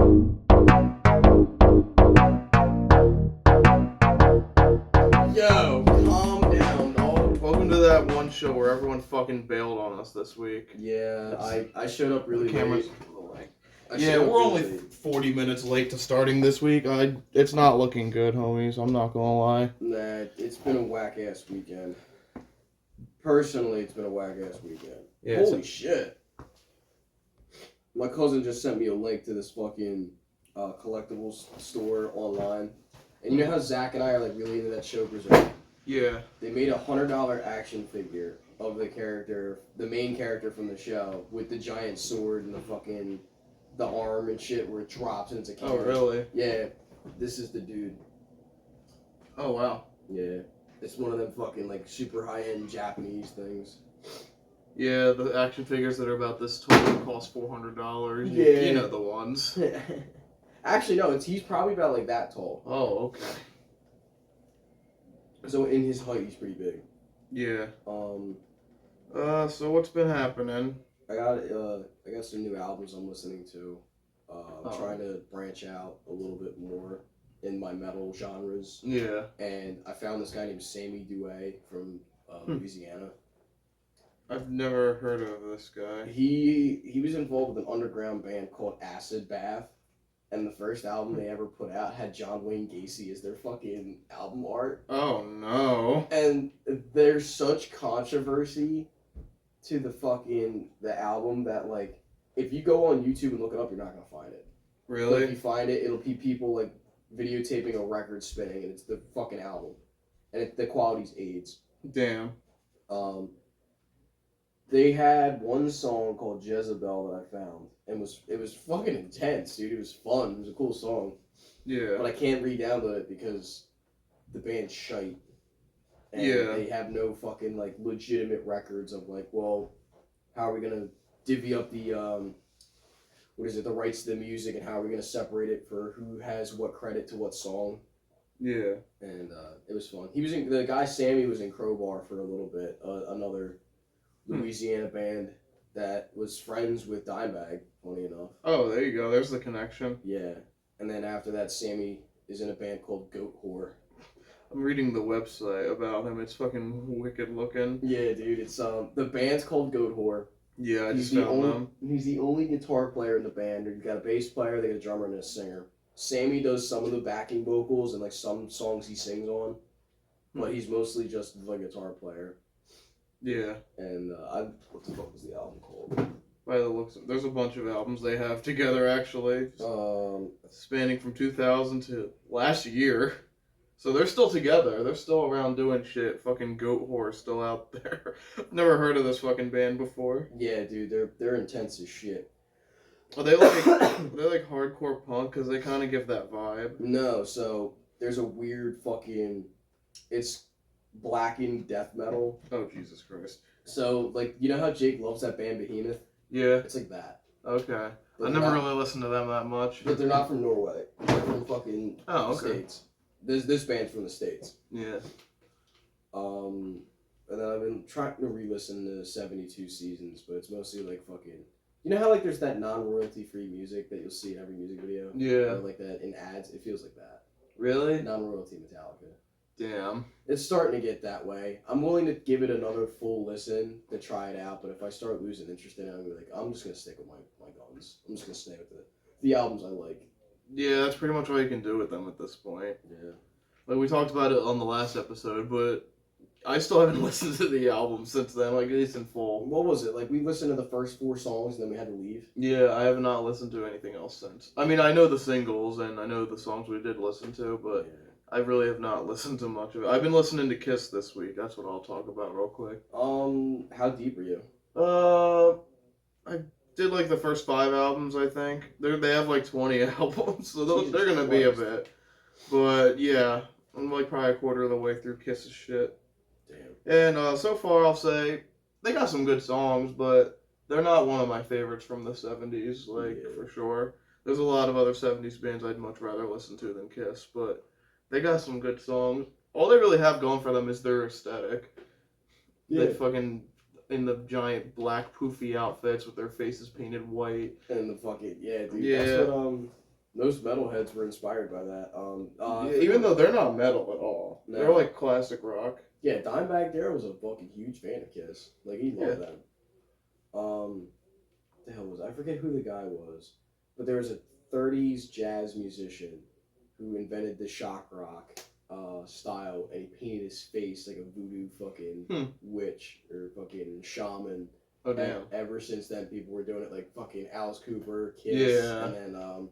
Yo, calm down, dog. Welcome to that one show where everyone fucking bailed on us this week. Yeah, I showed up really cameras. late. Yeah, we're only 40 minutes late to starting this week. It's not looking good, homies. I'm not gonna lie. Nah, it's been a whack ass weekend. Personally, it's been a whack ass weekend. Yeah, Holy shit. My cousin just sent me a link to this fucking collectibles store online. And you know how Zach and I are like really into that show Berserk? Yeah. They made a $100 action figure of the character, the main character from the show, with the giant sword and the arm and shit where it drops and it's a camera. Oh, really? Yeah, this is the dude. Oh, wow. Yeah, it's one of them fucking like super high end Japanese things. Yeah, the action figures that are about this tall cost $400. Yeah. You know the ones. Actually, no, he's probably about like that tall. Oh, okay. So in his height, he's pretty big. Yeah. So what's been happening? I got some new albums I'm listening to. Trying to branch out a little bit more in my metal genres. Yeah. And I found this guy named Sammy Douay from Louisiana. I've never heard of this guy. He was involved with an underground band called Acid Bath, and the first album they ever put out had John Wayne Gacy as their fucking album art. Oh, no. And there's such controversy to the album that, like, if you go on YouTube and look it up, you're not gonna find it. Really? But if you find it, it'll be people like videotaping a record spinning, and it's the fucking album, and the quality's AIDS. Damn. They had one song called Jezebel that I found, and it was fucking intense, dude. It was fun. It was a cool song. Yeah. But I can't re-download it because the band's shite. And Yeah. they have no fucking like legitimate records of like, well, how are we gonna divvy up the the rights to the music, and how are we gonna separate it for who has what credit to what song? Yeah. And it was fun. The guy Sammy was in Crowbar for a little bit, another Louisiana band that was friends with Dimebag, funny enough. Oh, there you go. There's the connection. Yeah. And then after that, Sammy is in a band called Goat Whore. I'm reading the website about him. It's fucking wicked looking. Yeah, dude. It's the band's called Goat Whore. Yeah, I just found them. He's the only guitar player in the band. They've got a bass player, they got a drummer, and a singer. Sammy does some of the backing vocals and like some songs he sings on, but he's mostly just the guitar player. Yeah. And what the fuck was the album called? By the looks there's a bunch of albums they have together, actually. Spanning from 2000 to last year. So they're still together. They're still around doing shit. Fucking Goat Whore still out there. I've never heard of this fucking band before. Yeah, dude, they're intense as shit. Are they like hardcore punk? Because they kind of give that vibe. No, so there's a weird fucking... It's blackened death metal. Oh, Jesus Christ. So, like, you know how Jake loves that band Behemoth? Yeah. It's like that. Okay. But I never really listened to them that much. But they're not from Norway. They're from fucking the States. This band's from the States. Yeah. And then I've been trying to re-listen to 72 Seasons, but it's mostly like fucking... You know how like there's that non-royalty free music that you'll see in every music video? Yeah. Or like that in ads? It feels like that. Really? Non-royalty Metallica. Damn. It's starting to get that way. I'm willing to give it another full listen to try it out, but if I start losing interest in it, I'm gonna be like, I'm just gonna stick with my guns. I'm just gonna stay with the albums I like. Yeah, that's pretty much all you can do with them at this point. Yeah. Like, we talked about it on the last episode, but I still haven't listened to the album since then, like, at least in full. What was it? Like, we listened to the first 4 songs and then we had to leave? Yeah, I have not listened to anything else since. I mean, I know the singles and I know the songs we did listen to, but Yeah. I really have not listened to much of it. I've been listening to Kiss this week. That's what I'll talk about real quick. How deep are you? I did like the first 5 albums, I think. They have like 20 albums, so they're gonna be a bit. But yeah, I'm like probably a quarter of the way through Kiss's shit. Damn. And so far, I'll say they got some good songs, but they're not one of my favorites from the 70s, for sure. There's a lot of other 70s bands I'd much rather listen to than Kiss, but they got some good songs. All they really have going for them is their aesthetic. Yeah. They fucking in the giant black poofy outfits with their faces painted white. And the fucking, yeah, dude. Yeah. That's what, Most metalheads were inspired by that. Even though they're not metal at all, No. they're like classic rock. Yeah, Dimebag Darrell was a fucking huge fan of Kiss. Like he loved them. The hell was I forget who the guy was, but there was a '30s jazz musician who invented the shock rock style, and he painted his face like a voodoo fucking witch or fucking shaman. Oh damn! And ever since then, people were doing it, like fucking Alice Cooper, Kiss, Yeah. and then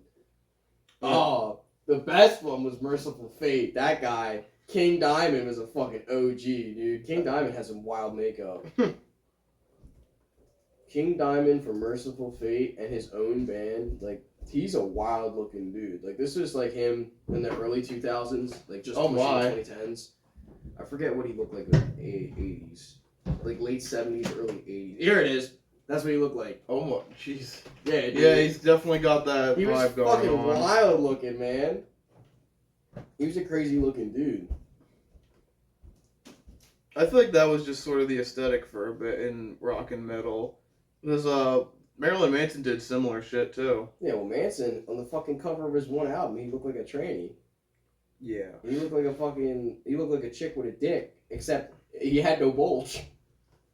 the best one was Merciful Fate. That guy, King Diamond, was a fucking OG, dude. King Diamond has some wild makeup. King Diamond from Merciful Fate and his own band, like, he's a wild looking dude. Like, this was like him in the early 2000s, like just pushing the 2010s. I forget what he looked like in the 80s. Like late 70s, early 80s. Here it is. That's what he looked like. Oh my, jeez. Yeah, dude. Yeah, he's definitely got that he was vibe going fucking on. wild looking, man. He was a crazy looking dude. I feel like that was just sort of the aesthetic for a bit in rock and metal. Because Marilyn Manson did similar shit too. Yeah, well, Manson, on the fucking cover of his one album, he looked like a tranny. Yeah. He looked like a chick with a dick, except he had no bulge.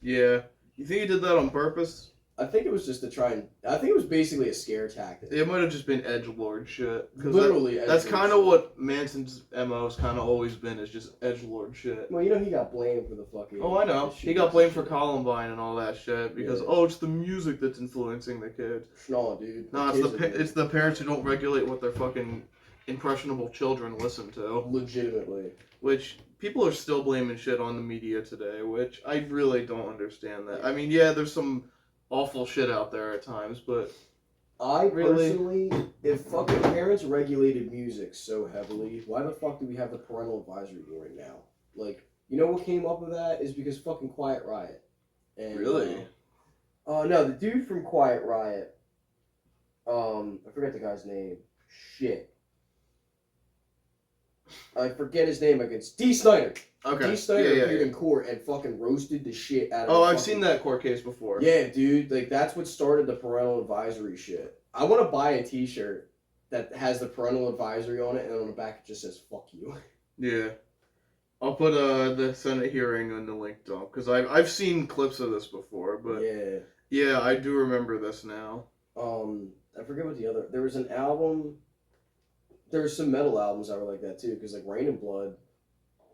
Yeah. You think he did that on purpose? I think it was just to try and... I think it was basically a scare tactic. It might have just been edgelord shit. Literally that's edgelord kind of shit. what Manson's MO's kind of always been, is just edgelord shit. Well, you know he got blamed for the fucking... Oh, I know. He got blamed for Columbine and all that shit because, Yeah. it's the music that's influencing the kids. No, dude. No, it's the parents who don't regulate what their fucking impressionable children listen to. Legitimately. Which, people are still blaming shit on the media today, which I really don't understand that. I mean, yeah, there's some awful shit out there at times, but... I personally, if fucking parents regulated music so heavily, why the fuck do we have the parental advisory board now? Like, you know what came up with that is because fucking Quiet Riot. And, Really? No, the dude from Quiet Riot, I forget the guy's name. Shit. I forget his name. It's D. Snyder. Okay. D. Snyder Yeah. appeared in court and fucking roasted the shit out of Oh, the I've fucking... seen that court case before. Yeah, dude. Like, that's what started the parental advisory shit. I want to buy a t-shirt that has the parental advisory on it, and on the back it just says, fuck you. Yeah. I'll put the Senate hearing in the link dump, because I've seen clips of this before, but... Yeah, I do remember this now. I forget what the other... There was an album... There were some metal albums that were like that, too, because, like, Rain and Blood,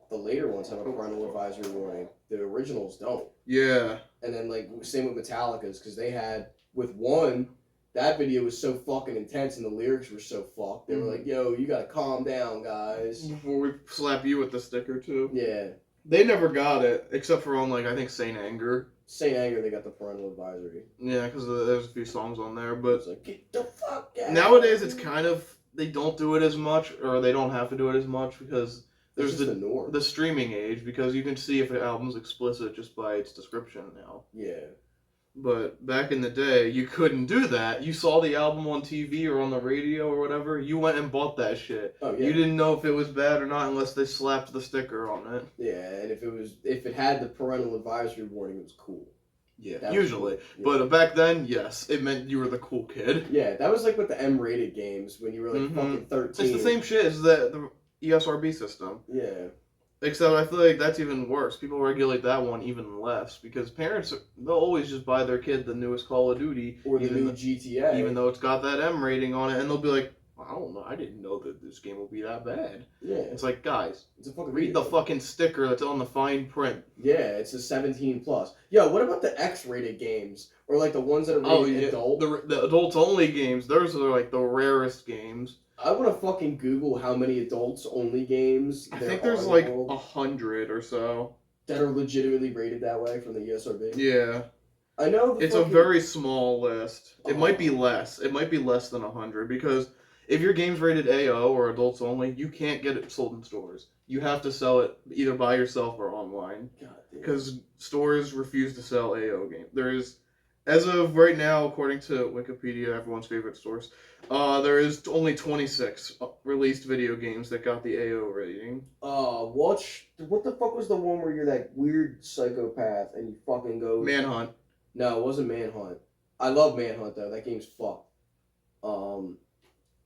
the later ones have a parental advisory warning. The originals don't. Yeah. And then, like, same with Metallica's, because they had... With one, that video was so fucking intense, and the lyrics were so fucked. They were like, yo, you gotta calm down, guys. Before we slap you with the sticker, too. Yeah. They never got it, except for on, like, I think Saint Anger. Saint Anger, they got the parental advisory. Yeah, because there's a few songs on there, but... It's like, get the fuck out. Nowadays, it's kind of... They don't do it as much, or they don't have to do it as much, because there's the norm. The streaming age, because you can see if an album's explicit just by its description now. Yeah. But back in the day, you couldn't do that. You saw the album on TV or on the radio or whatever, you went and bought that shit. Oh, yeah. You didn't know if it was bad or not unless they slapped the sticker on it. Yeah, and if it had the parental advisory warning, it was cool. Yeah, that usually. Was cool. Yeah. But back then, yes, it meant you were the cool kid. Yeah, that was like with the M-rated games when you were like fucking 13. It's the same shit as the ESRB system. Yeah. Except I feel like that's even worse. People regulate that one even less because parents, they'll always just buy their kid the newest Call of Duty. Or the new GTA. Even though it's got that M rating on it, and they'll be like, I don't know, I didn't know that this game would be that bad. Yeah. It's like, guys, it's a fucking read the fucking sticker that's on the fine print. Yeah, it's a 17+. Yo, what about the X-rated games? Or like the ones that are rated adult? The adults-only games, those are like the rarest games. I want to fucking Google how many adults-only games I there think are there's in the like world 100 or so. that are legitimately rated that way from the ESRB. Yeah. I know It's a very small list. It might be less. It might be less than 100 because if your game's rated AO or adults only, you can't get it sold in stores. You have to sell it either by yourself or online. Because stores refuse to sell AO games. There is, as of right now, according to Wikipedia, everyone's favorite source, there is only 26 released video games that got the AO rating. What the fuck was the one where you're that weird psychopath and you fucking go... Manhunt. No, it wasn't Manhunt. I love Manhunt, though. That game's fucked.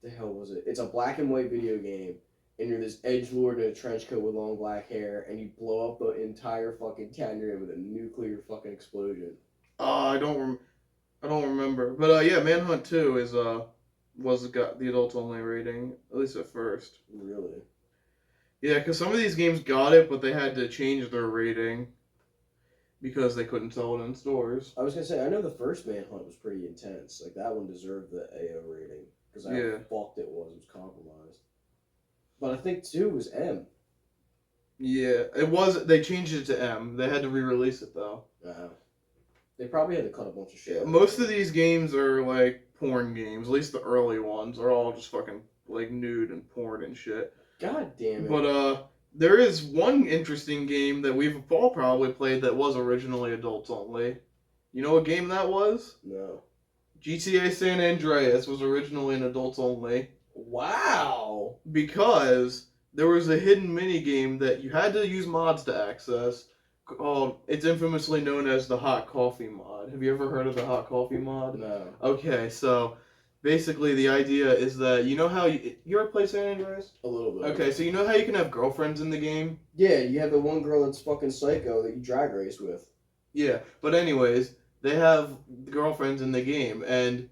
the hell was it? It's a black and white video game, and you're this edgelord in a trench coat with long black hair, and you blow up the entire fucking town you're in with a nuclear fucking explosion. I don't remember. But yeah, Manhunt 2 was got the adult only rating, at least at first. Really? Yeah, because some of these games got it, but they had to change their rating because they couldn't sell it in stores. I was gonna say, I know the first Manhunt was pretty intense. Like, that one deserved the AO rating, because how fucked it was. It was compromised. But I think 2 was M. Yeah, it was. They changed it to M. They had to re-release it though. They probably had to cut a bunch of shit. Yeah, most of these games are like porn games. At least the early ones are all just fucking like nude and porn and shit. God damn it. But there is one interesting game that we've all probably played that was originally adults only. You know what game that was? No. GTA San Andreas was originally an adults only. Wow. Because there was a hidden mini game that you had to use mods to access. It's infamously known as the hot coffee mod. Have you ever heard of the hot coffee mod? No. Okay, so basically the idea is that you know how you ever play San Andreas? A little bit. Okay, so you know how you can have girlfriends in the game? Yeah, you have the one girl that's fucking psycho that you drag race with. Yeah, but anyways, they have girlfriends in the game, and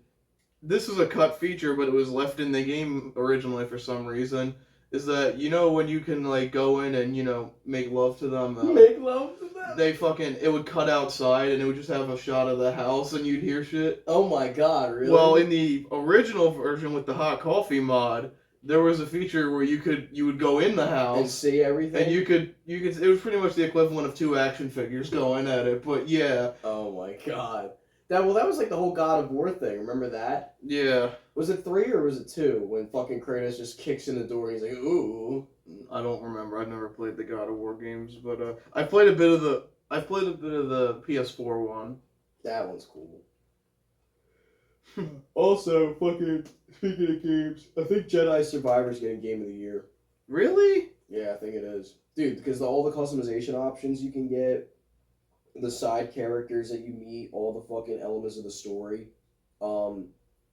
this is a cut feature, but it was left in the game originally for some reason. Is that, you know, when you can like go in and, you know, make love to them? Make love to them? It would cut outside and it would just have a shot of the house and you'd hear shit. Oh my god, really? Well, in the original version with the hot coffee mod, there was a feature where you would go in the house and see everything, and you could it was pretty much the equivalent of 2 action figures going at it, but yeah. Oh my god. That was like the whole God of War thing. Remember that? Yeah. Was it 3 or was it 2 when fucking Kratos just kicks in the door and he's like, ooh? I don't remember. I've never played the God of War games, but I've played a bit of the PS4 one. That one's cool. Also, fucking speaking of games, I think Jedi Survivor's getting Game of the Year. Really? Yeah, I think it is. Dude, because all the customization options you can get, the side characters that you meet, all the fucking elements of the story,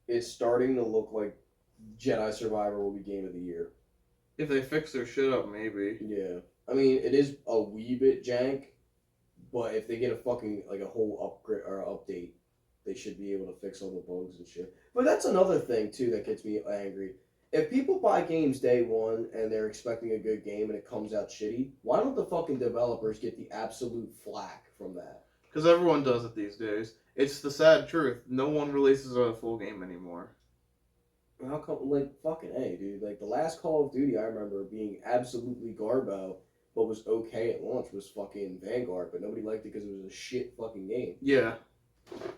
it's starting to look like Jedi Survivor will be Game of the Year. If they fix their shit up, maybe. Yeah. I mean, it is a wee bit jank, but if they get a fucking, like, a whole upgrade or update, they should be able to fix all the bugs and shit. But that's another thing, too, that gets me angry. If people buy games day one and they're expecting a good game and it comes out shitty, why don't the fucking developers get the absolute flack from that? Because everyone does it these days. It's the sad truth. No one releases a full game anymore. How come, like, fucking A, dude. Like, the last Call of Duty I remember being absolutely garbo, but was okay at launch, was fucking Vanguard, but nobody liked it because it was a shit fucking game. Yeah.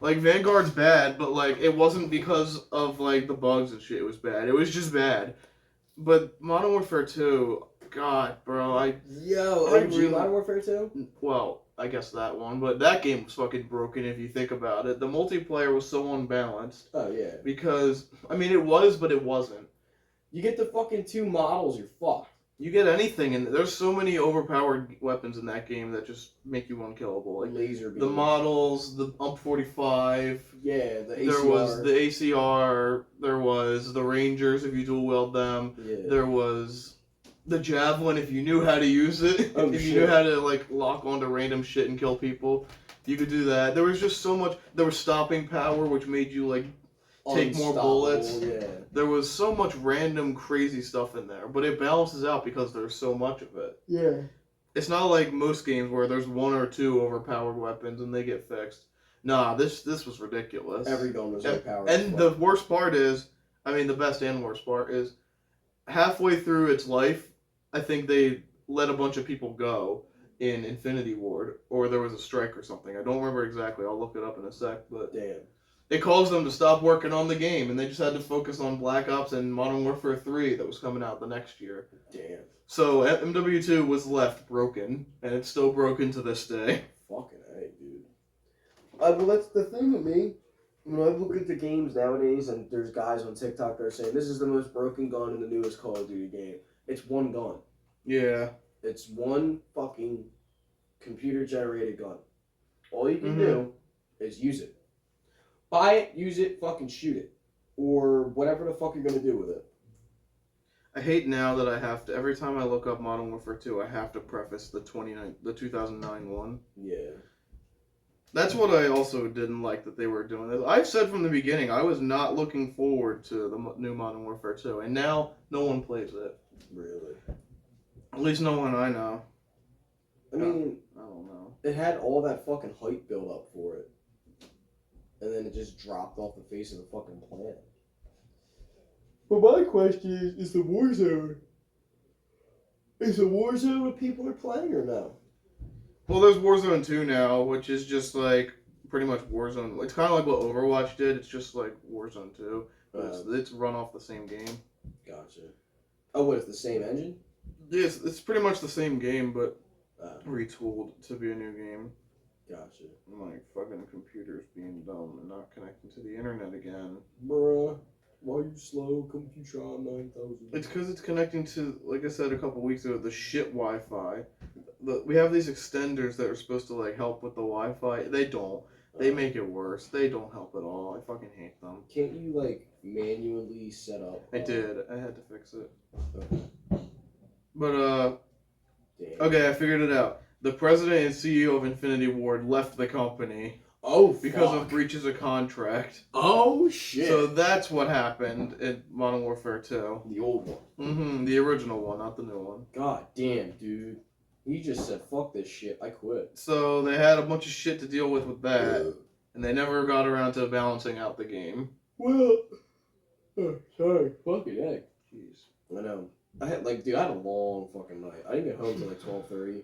Like, Vanguard's bad, but, like, it wasn't because of, like, the bugs and shit it was bad. It was just bad. But Modern Warfare 2, God, bro, OG Modern Warfare 2? Well, I guess that one, but that game was fucking broken if you think about it. The multiplayer was so unbalanced. Oh, yeah. Because, I mean, it was, but it wasn't. You get the fucking 2 models, you're fucked. You get anything, and there's so many overpowered weapons in that game that just make you unkillable. Like laser beam. The models, the UMP-45. Yeah, the ACR. There was the ACR. There was the Rangers if you dual wield them. Yeah. There was the Javelin if you knew how to use it. Oh, if shit. you knew how to like lock onto random shit and kill people, you could do that. There was just so much. There was stopping power, which made you like take more bullets. Yeah. There was so much random crazy stuff in there, but it balances out because there's so much of it. Yeah. It's not like most games where there's 1 or 2 overpowered weapons and they get fixed. Nah, this was ridiculous. Every gun was overpowered. And the worst part is, I mean, the best and worst part is, halfway through its life, I think they let a bunch of people go in Infinity Ward, or there was a strike or something. I don't remember exactly. I'll look it up in a sec, but damn. It caused them to stop working on the game, and they just had to focus on Black Ops and Modern Warfare 3 that was coming out the next year. Damn. So MW2 was left broken, and it's still broken to this day. Fucking A, dude. Well, that's the thing with me. When I look at the games nowadays, and there's guys on TikTok that are saying, this is the most broken gun in the newest Call of Duty game. It's one gun. Yeah. It's one fucking computer-generated gun. All you can do is use it. Buy it, use it, fucking shoot it. or whatever the fuck you're gonna do with it. I hate now that I have to, every time I look up Modern Warfare 2, I have to preface the 2009 one. Yeah. That's what I also didn't like that they were doing. I've said from the beginning, I was not looking forward to the new Modern Warfare 2, and now no one plays it. Really? At least no one I know. I mean, I don't know. it had all that fucking hype built up for it. And then it just dropped off the face of the fucking planet. But my question is the Warzone? Is the Warzone what people are playing or no? Well, there's Warzone 2 now, which is just like pretty much Warzone. It's kind of like what Overwatch did. It's just like Warzone 2. But it's run off the same game. Gotcha. Oh, what, it's the same engine? Yes, it's pretty much the same game, but retooled to be a new game. Gotcha. My fucking computer's being dumb and not connecting to the internet again. Bruh, why you slow, Computer 9000? It's because it's connecting to, like I said a couple weeks ago, the shit Wi-Fi. We have these extenders that are supposed to like help with the Wi-Fi. They don't. They make it worse. They don't help at all. I fucking hate them. Can't you like manually set up? I did. I had to fix it. Okay. But Damn. okay, I figured it out. The president and CEO of Infinity Ward left the company. Oh, because fuck. of breaches of contract. Oh shit. So that's what happened in Modern Warfare 2. The old one. Mm-hmm. The original one, not the new one. God damn, dude. He just said, fuck this shit, I quit. So they had a bunch of shit to deal with that, and they never got around to balancing out the game. Well, sorry, fucking heck. Jeez. I know. I had a long fucking night. I didn't get home till like 12:30.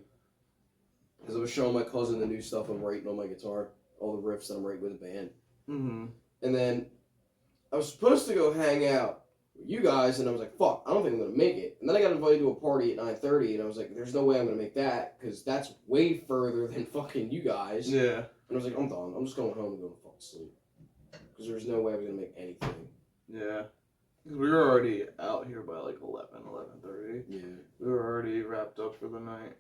Because I was showing my cousin the new stuff I'm writing on my guitar. All the riffs that I'm writing with the band. Mm-hmm. And then I was supposed to go hang out with you guys, and I was like, fuck, I don't think I'm going to make it. And then I got invited to a party at 9:30, and I was like, there's no way I'm going to make that, because that's way further than fucking you guys. Yeah. And I was like, I'm done. I'm just going home and going to fucking sleep. Because there's no way I was going to make anything. Yeah. Because we were already out here by like 11:30. Yeah. We were already wrapped up for the night.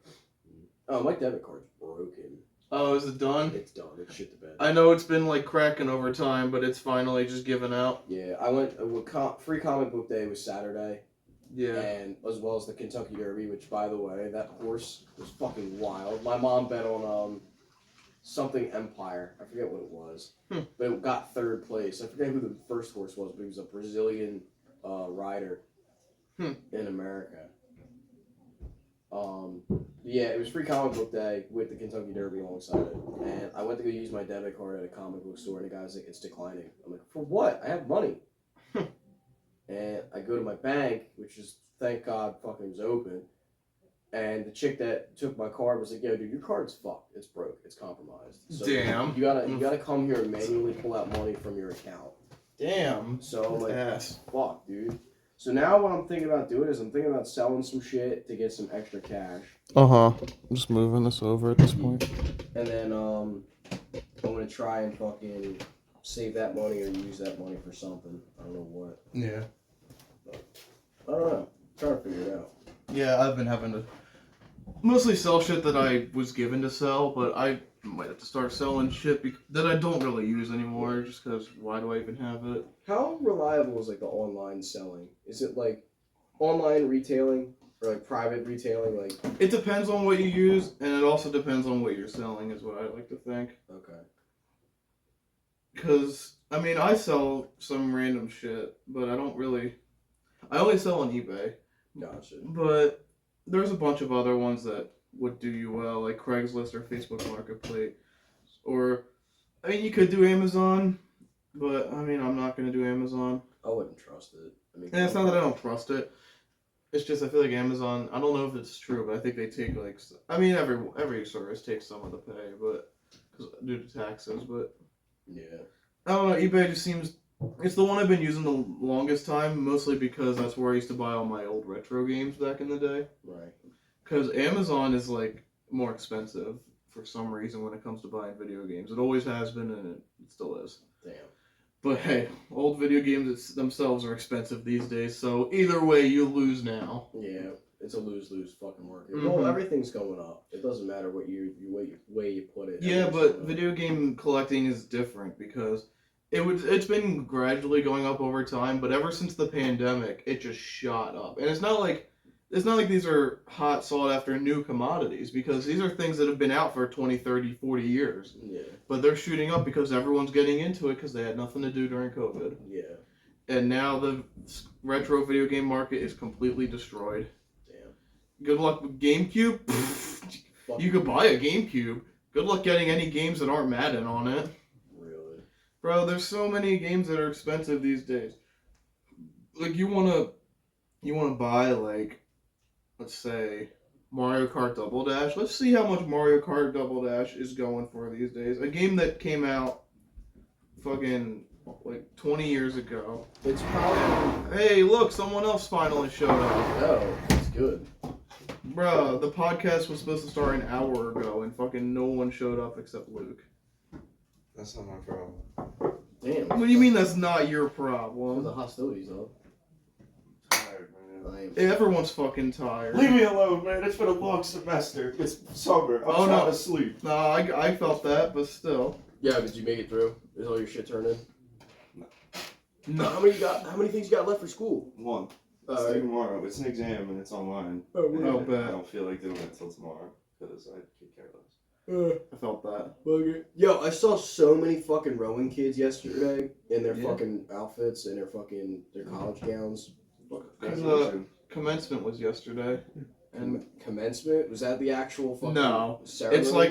Oh, my debit card's broken. Oh, is it done? It's done. It's shit to bed. I know it's been like cracking over time, but it's finally just given out. Yeah, I went with free comic book day was Saturday. Yeah. And as well as the Kentucky Derby, which by the way, that horse was fucking wild. My mom bet on something Empire. I forget what it was. But it got third place. I forget who the first horse was, but he was a Brazilian rider in America. Yeah, it was free comic book day with the Kentucky Derby alongside it. And I went to go use my debit card at a comic book store, and the guy's like, it's declining. I'm like, for what? I have money. And I go to my bank, which is, thank God, fucking was open. And the chick that took my card was like, yo, dude, your card's fucked. It's broke. It's compromised. So Damn. You gotta come here and manually pull out money from your account. Damn. So I'm like, ass. fuck, dude. So now what I'm thinking about doing is I'm thinking about selling some shit to get some extra cash. I'm just moving this over at this point. And then I'm gonna try and fucking save that money or use that money for something. I don't know what. Yeah. But I don't know. I'm trying to figure it out. Yeah, I've been having to mostly sell shit that I was given to sell, but I might have to start selling shit that I don't really use anymore, just because why do I even have it? How reliable is like the online selling? Is it like online retailing or like private retailing? Like It depends on what you use, and it also depends on what you're selling, is what I like to think. okay. Because, I mean, I sell some random shit, but I only sell on eBay. Gotcha. But there's a bunch of other ones that would do you well, like Craigslist or Facebook Marketplace. Or, I mean, you could do Amazon, but, I mean, I'm not going to do Amazon. I wouldn't trust it. I mean, And it's not that I don't trust it. It's just I feel like Amazon, I don't know if it's true, but I think they take, like, I mean, every service takes some of the pay, but, due to taxes, but. Yeah. I don't know, eBay just seems. It's the one I've been using the longest time, mostly because that's where I used to buy all my old retro games back in the day. Right. Because Amazon is, like, more expensive for some reason when it comes to buying video games. It always has been, and it still is. Damn. But hey, old video games themselves are expensive these days, so either way, you lose now. Yeah, it's a lose-lose fucking market. Well, everything's going up. It doesn't matter what way you put it. Yeah, but video game collecting is different because It's been gradually going up over time, but ever since the pandemic, it just shot up. And it's not like these are hot sought after new commodities, because these are things that have been out for 20, 30, 40 years. Yeah. But they're shooting up because everyone's getting into it because they had nothing to do during COVID. Yeah. And now the retro video game market is completely destroyed. Damn. Good luck with GameCube. You could buy a GameCube. Good luck getting any games that aren't Madden on it. Really? Bro, there's so many games that are expensive these days. Like, you wanna buy, like, let's say, Mario Kart Double Dash. Let's see how much Mario Kart Double Dash is going for these days. A game that came out fucking, like, 20 years ago. It's probably... Hey, look, someone else finally showed up. Oh, that's good. Bro, the podcast was supposed to start an hour ago, and fucking no one showed up except Luke. That's not my problem. Damn. What do you mean that's not your For the problem? hostilities, though. Tired, man. Everyone's fucking tired. Leave me alone, man. It's been a long semester. It's summer. I'm trying to sleep. No, I felt that, but still. Yeah, did you make it through? Is all your shit turned in? No. How many things you got left for school? One. It's due tomorrow. It's an exam and it's online. And I'll bet. I don't feel like doing it till tomorrow because I could care less. I felt that. Yo, I saw so many fucking rowing kids yesterday in their Yeah. fucking outfits and their college gowns. Graduation. Commencement was yesterday. And Commencement? Was that the actual fucking No. ceremony? it's like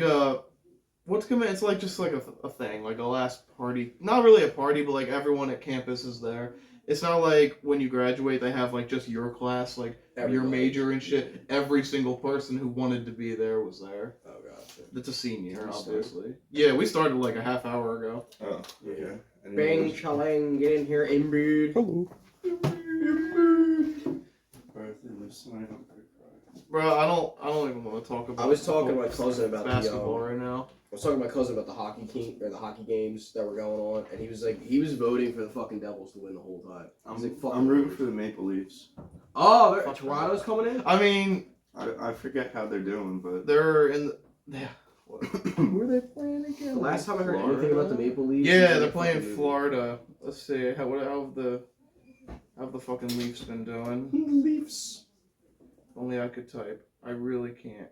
it's like just like a thing, like a last party. Not really a party, but like everyone at campus is there. It's not like when you graduate they have like just your class, like your Everybody. major and shit. Every single person who wanted to be there was there. Oh, gotcha. That's a senior, You started? obviously. Yeah, we started like a half hour ago. Oh, okay. And Bang, then chalang, get in here, inbreed. Hello. Bro, I don't even want to talk about. I was talking to my cousin about basketball right now. I was talking to my cousin about the hockey team or the hockey games that were going on, and he was voting for the fucking Devils to win the whole time. He's like, fuck I'm rooting Devils. for the Maple Leafs. Oh, Fuck Toronto's coming in. I mean, I forget how they're doing, but they're in. Yeah. Who are they playing again? The last time I heard anything about the Maple Leafs. Yeah, was they're in playing fucking Florida. Let's see how have the fucking Leafs been doing? Leafs. If only I could type. I really can't.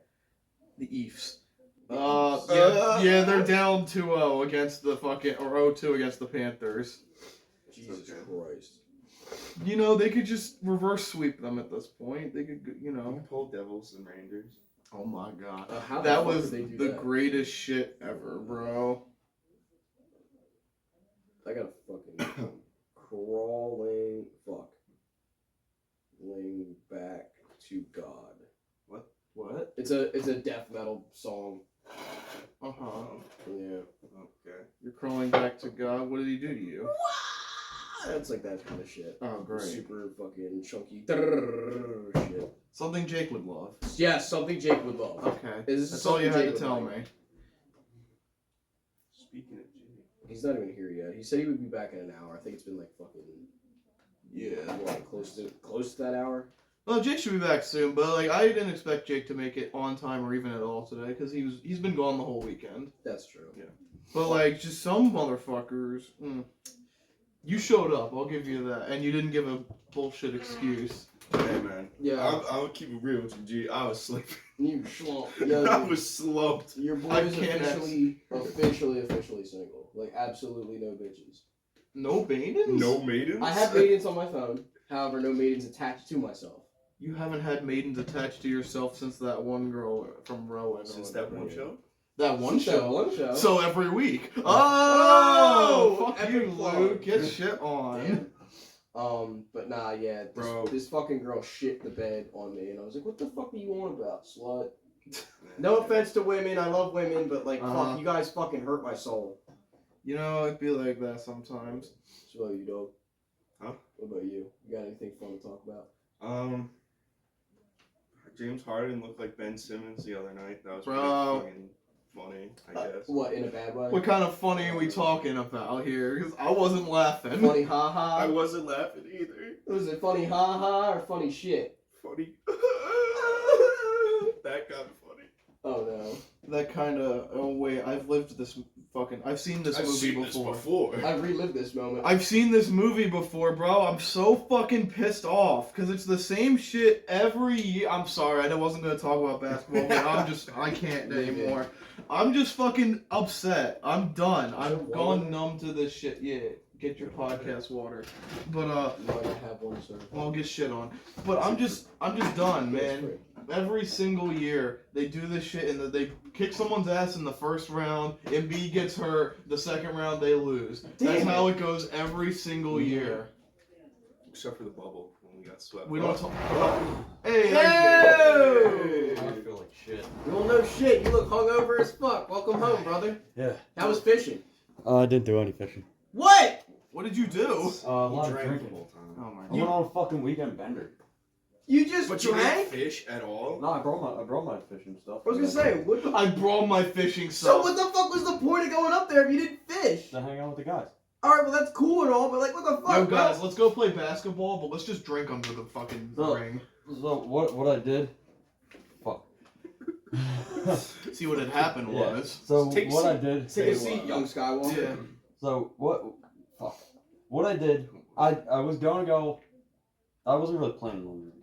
The Eefs. Eefs. Yeah, they're down 2-0 against the fucking, or 0-2 against the Panthers. Jesus Okay. Christ. You know, they could just reverse sweep them at this point. They could, you know. pull Devils and Rangers. Oh my god. How the That fuck was did they do the that? greatest shit ever, bro. I got a fucking crawling back to God. What? It's a death metal song. Uh-huh. Yeah. Okay. You're crawling back to God. What did he do to you? It's like that kind of shit. Oh, great. Super fucking chunky shit. Something Jake would love. Yeah, something Jake would love. Okay. Is That's all you had Jake to would tell like. me. Speaking of Jimmy. He's not even here yet. He said he would be back in an hour. I think it's been like fucking Yeah. close to that hour. Well, Jake should be back soon, but like I didn't expect Jake to make it on time or even at all today because he's been gone the whole weekend. That's true. Yeah. But like just some motherfuckers. You showed up, I'll give you that, and you didn't give a bullshit excuse. Hey man. Yeah. I'll keep it real with you, G. I was sleeping. You slump. Yeah, I dude. was slumped. Your boy I is can't officially single. Like absolutely no bitches. No maidens? No maidens? I have maidens on my phone. However, no maidens attached to myself. You haven't had maidens attached to yourself since that one girl from Rowan. Since that one show? That one Since that show. one show. So every week. Oh! Fuck Epic you, plug. Luke. Get shit on. Damn. But nah, yeah, Bro. this fucking girl shit the bed on me, and I was like, "What the fuck are you on about, slut?" No offense to women, I love women, but like, fuck, you guys fucking hurt my soul. You know, it'd be like that sometimes. So what about you, dog? Huh? What about you? You got anything fun to talk about? James Harden looked like Ben Simmons the other night. That was Bro. pretty fucking funny, I guess. What, in a bad way? What kind of funny are we talking about here? Because I wasn't laughing. Funny ha-ha? I wasn't laughing either. Was it funny ha-ha or funny shit? Funny. That got funny. Oh no. That kind of. Oh wait, I've lived this fucking. I've seen this movie before. I relived this moment. I've seen this movie before, bro. I'm so fucking pissed off because it's the same shit every year. I'm sorry, I wasn't gonna talk about basketball, but I can't anymore. I'm just fucking upset. I'm done. I've gone numb to this shit. Yeah, get your podcast water. But No, I have one, sir. I'll get shit on. But I'm just done, man. Every single year they do this shit and they kick someone's ass in the first round. Embiid gets hurt. The second round they lose. That's how it goes every single year. Except for the bubble when we got swept. We don't talk. Hey, Hey! I feel like shit. You don't know shit. You look hungover as fuck. Welcome home, brother. Yeah. How was fishing? I didn't do any fishing. What? what did you do? A lot You of drank drinking. the whole time. Oh my I went on a fucking weekend bender. You just But you didn't drank? fish at all? No, I brought my fishing stuff. I was gonna say, what the I brought my fishing So stuff. what the fuck was the point of going up there if you didn't fish? To hang out with the guys. Alright, well that's cool and all, but like what the fuck, Yo, bro? guys, let's go play basketball, but let's just drink under the fucking So- ring. So what I did? Fuck. See what had happened Yeah. was. So Take a what I seat. did? Take a seat, young Skywalker. Yeah. So what? Fuck. What I did? I was gonna go. I wasn't really planning on drinking.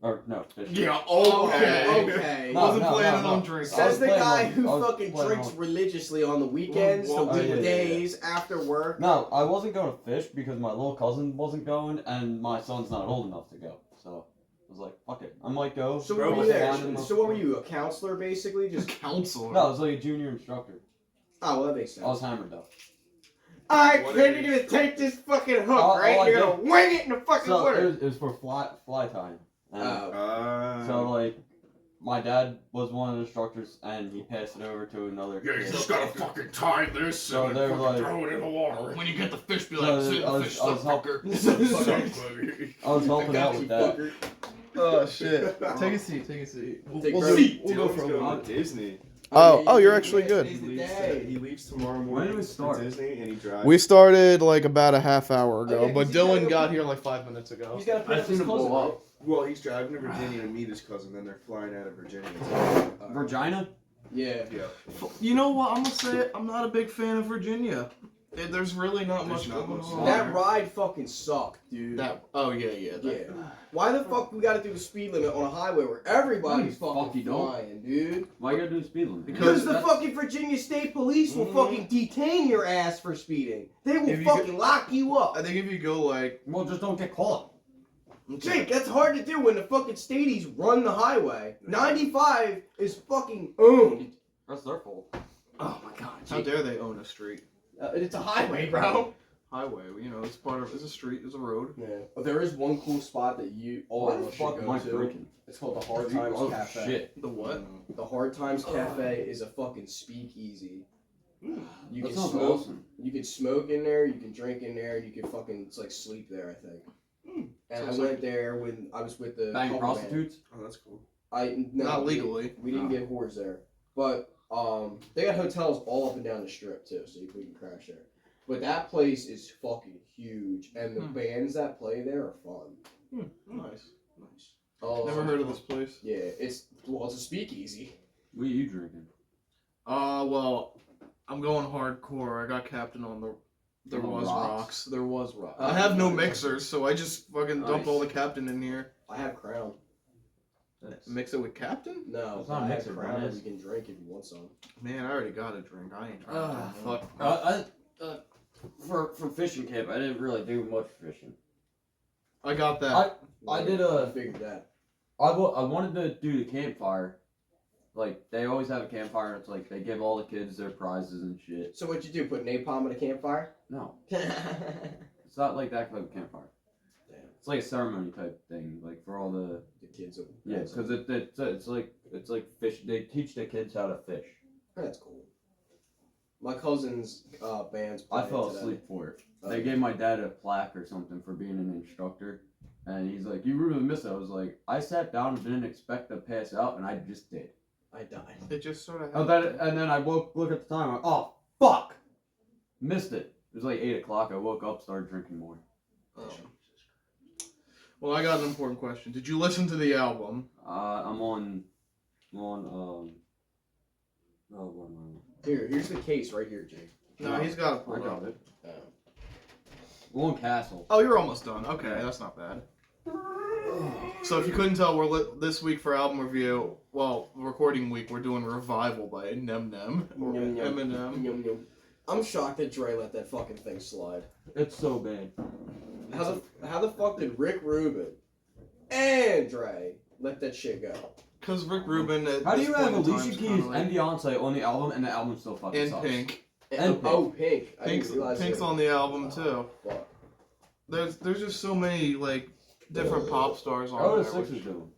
Or no, fishing. Yeah, Okay. No, Wasn't no, planning no. on drinking. Says the planning guy on- who I was fucking planning drinks on- religiously on the weekends, the Oh, yeah, weekdays, after work. No, I wasn't going to fish because my little cousin wasn't going, and my son's not old enough to go. So I was like, fuck it, I might go. So Bro, what were was you it there? actually- So what were you, a counselor basically? Just Just counselor. No, I was like a junior instructor. oh, well that makes I was sense. hammered though. Alright, What kid, is- you're gonna take this fucking hook, All right? I You're gonna did- wing it in the fucking So water. it was for fly tying. And Oh. so like, my dad was one of the instructors, and he passed it over to another Yeah, you kid. just gotta fucking tie this So and they're fucking like- throw it in the water. When you get the fish, be So like, sit I the was- fish, I was fucker. I was helping out with that. Fucker. Oh shit. Take a seat. Take a seat. Take We'll a go- seat. We'll go Dylan's for a going while. to Disney. Oh, you're yeah, actually good. today's the He day. leaves tomorrow morning. When did we for start? Disney and he drives. We started like about a half hour ago, Oh, yeah, but 'cause he's gotta Dylan go- got here like 5 minutes ago. He's gotta put I've up his seen him cousin, blow right? up. Well, he's driving to Virginia to meet his cousin, then they're flying out of Virginia. Virginia? Yeah. Yeah. You know what? I'm gonna say it. I'm not a big fan of Virginia. There's really not There's much not going much on. That ride fucking sucked, dude. Oh yeah. Yeah. Why the fuck we gotta do the speed limit on a highway where everybody's Fuck fucking you don't. flying, dude? Why you gotta do the speed limit? Because the That's- fucking Virginia State Police will Mhm. fucking detain your ass for speeding. They will If you fucking lock you up. I think if you go like, Well, just don't get caught. Jake, that's hard to do when the fucking Stadies run the highway. 95 is fucking owned. That's their fault. Oh my god, how Jake. dare they own a street? It's a highway, bro. Highway, you know, it's part of. It's a street. It's a road. Yeah. But there is one cool spot that all Why of the us fuck should am go I to. drinking? It's called the Hard Times Oh Cafe. shit. The what? The Hard Times Cafe is a fucking speakeasy. You That can sounds smoke. awesome. You can smoke in there. You can drink in there. And you can fucking it's like sleep there. I think. And I Sounds went there when I was with the Bang couple prostitutes? Oh, that's cool. Man. Not legally. We didn't get whores there, but they got hotels all up and down the strip too, so we can crash there. But that place is fucking huge, and the bands that play there are fun. Nice. Nice. Oh, Never heard of this place. Yeah, it's a speakeasy. What are you drinking? Well, I'm going hardcore. I got Captain on the. There On the was rocks? rocks. There was rocks. Oh, I have no nice. mixers, so I just fucking dump Nice. all the Captain in here. I have Crown. That's, Mix it with Captain? No, It's not I a have mixer, Crown man. that you can drink if you want some. Man, I already got a drink. I ain't trying Ah, to fuck. for fishing camp, I didn't really do much fishing. I got that. I did I figured that. I wanted to do the campfire. Like, they always have a campfire, and it's like, they give all the kids their prizes and shit. So what you do? Put napalm in a campfire? No, Damn. it's not like that type of campfire. It's like a ceremony type thing, like for all the The kids. Will, yeah, because it's like fish. They teach the kids how to fish. That's cool. My cousin's band's I playing fell today. asleep for it. Oh, They gave my dad a plaque or something for being an instructor, and he's like, "You really missed it." I was like, "I sat down and didn't expect to pass out, and I just did." I died. It just sort of. And then I look at the time. I'm like, "Oh fuck, missed it." It was like 8 o'clock. I woke up, started drinking more. Well, I got an important question. Did you listen to the album? I'm on Oh, one. Here's the case right here, Jake. No, he's got it I pulled got up. it. Oh. One castle. Oh, you're almost done. Okay, that's not bad. So if you couldn't tell, this week for album review, well, recording week, we're doing Revival by Eminem. Or Yum, yum. Eminem. Yum, yum. I'm shocked that Dre let that fucking thing slide. It's so bad. How the fuck did Rick Rubin and Dre let that shit go? Because Rick Rubin at How do this you point have in time Alicia is Keys kinda like- and Beyonce on the album and the album still fucking and sucks? Pink. And Oh, Pink. I Pink's, didn't realize Pink's that. on the album too. Fuck. There's just so many like different pop stars How on are the there. Sixers doing?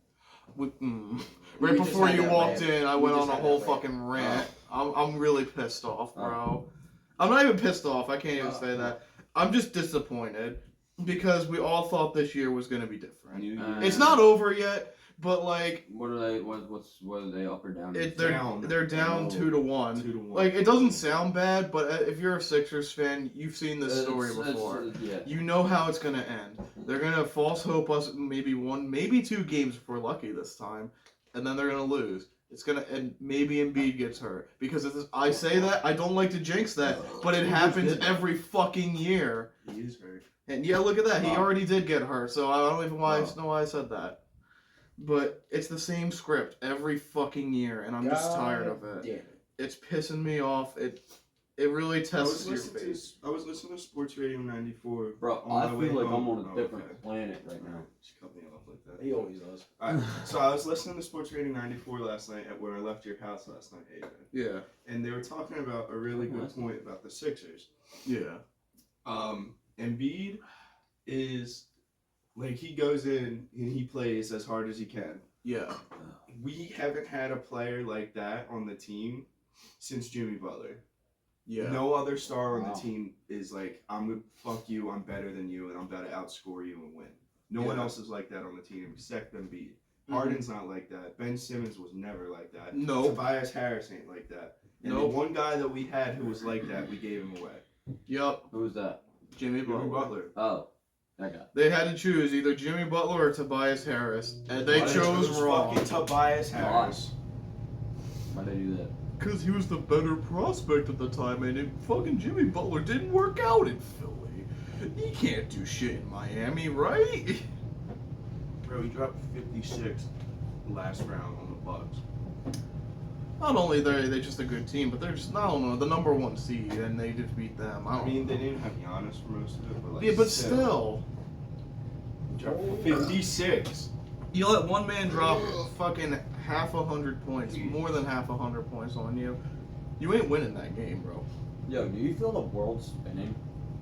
Right We just before had you that walked rant. in, I We went just on a had whole that rant. fucking rant. I'm really pissed off, bro. I'm not even pissed off. I can't even say that. I'm just disappointed because we all thought this year was gonna be different. It's not over yet, but like What are they? What are they up or down? they're down 2-1. 2-1. Like it doesn't sound bad, but if you're a Sixers fan, you've seen this story before. Yeah. You know how it's gonna end. They're gonna false hope us maybe 1, maybe 2 games if we're lucky this time, and then they're gonna lose. It's gonna end. Maybe Embiid gets hurt because I say that I don't like to jinx that, but it happens every fucking year. He is hurt. And yeah, look at that. He Wow. already did get hurt, so I don't even know why I said that. But it's the same script every fucking year, and I'm just tired of it. Damn it. It's pissing me off. It really tests your face. I was listening to Sports Radio 94. Bro, on I my way feel like I'm home. on a Oh, different okay. planet right now. Just cut me off like that. He always does. Alright, so I was listening to Sports Radio 94 last night when I left your house last night, Aiden. Yeah, And they were talking about a really good point about the Sixers. yeah. Embiid is like he goes in and he plays as hard as he can. Yeah. We haven't had a player like that on the team since Jimmy Butler. Yeah. No other star on Wow. the team is like, I'm gonna fuck you, I'm better than you, and I'm about to outscore you and win. No one Yeah. else is like that on the team except Embiid. Harden's not like that. Ben Simmons was never like that. Nope. Tobias Harris ain't like that. And Nope. the one guy that we had who was like that, we gave him away. Yup. Who was that? Jimmy Jimmy Butler. Butler. Oh, that guy. They had to choose either Jimmy Butler or Tobias Harris, and they Why chose wrong. Fucking Tobias Harris. Why'd they do that? Because he was the better prospect at the time, and fucking Jimmy Butler didn't work out in Philly. He can't do shit in Miami, right? Bro, he dropped 56 last round on the Bucks. Not only are they just a good team, but they're just not the number 1 seed, and they just beat them. I mean, they didn't have Giannis for most of it, but like Yeah, but still. He dropped 56. You let one man drop fucking half 100 points, more than half 100 points on you. You ain't winning that game, bro. Yo, do you feel the world spinning?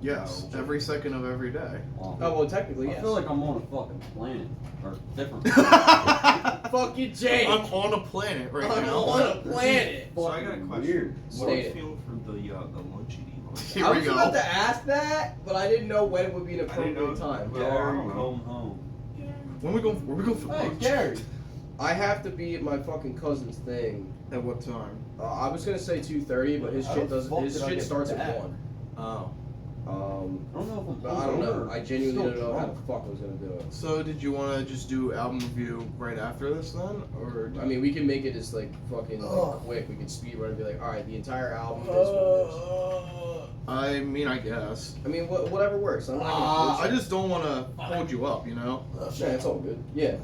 Yes, No. every second of every day. Wow. Oh, well, technically, yes. I feel like I'm on a fucking planet. Or different. Fuck you, Jake. I'm on a planet right I'm now. on a planet. So I got a question. Weird. What are you State it. feeling for the lunch you eat? Here I we was go. about to ask that, but I didn't know when it would be an I didn't know. appropriate time. Well, I don't know. Come home. When we go for Hey, lunch? Gary. I have to be at my fucking cousin's thing. At what time? I was gonna say 2:30, but his How shit the doesn't. fuck His did I shit get starts that? at 1. Oh. I don't know if I'm. But I don't know. I genuinely Still don't know how the drunk. fuck I was gonna do it. So did you want to just do album review right after this then, or? I mean, we can make it as like fucking quick. We can speed run and be like, all right, the entire album is what it is. I mean, I guess. I mean, whatever works. I'm not gonna. I just don't want to hold you up, you know. Yeah, it's all good. Yeah.